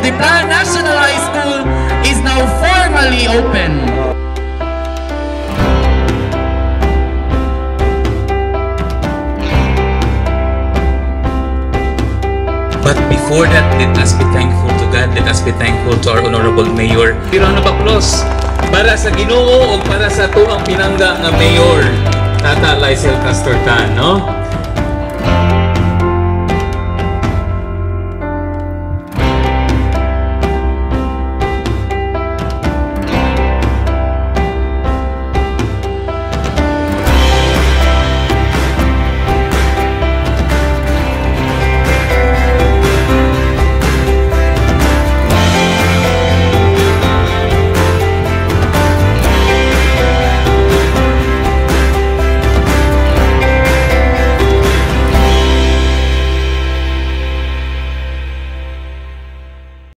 Diplan National High School is now formally open. But before that, let us be thankful to God. Let us be thankful to our Honorable Mayor. Round of applause para sa Ginoo o para sa tuang pinangga nga Mayor, Tata Lysel Castortan, no?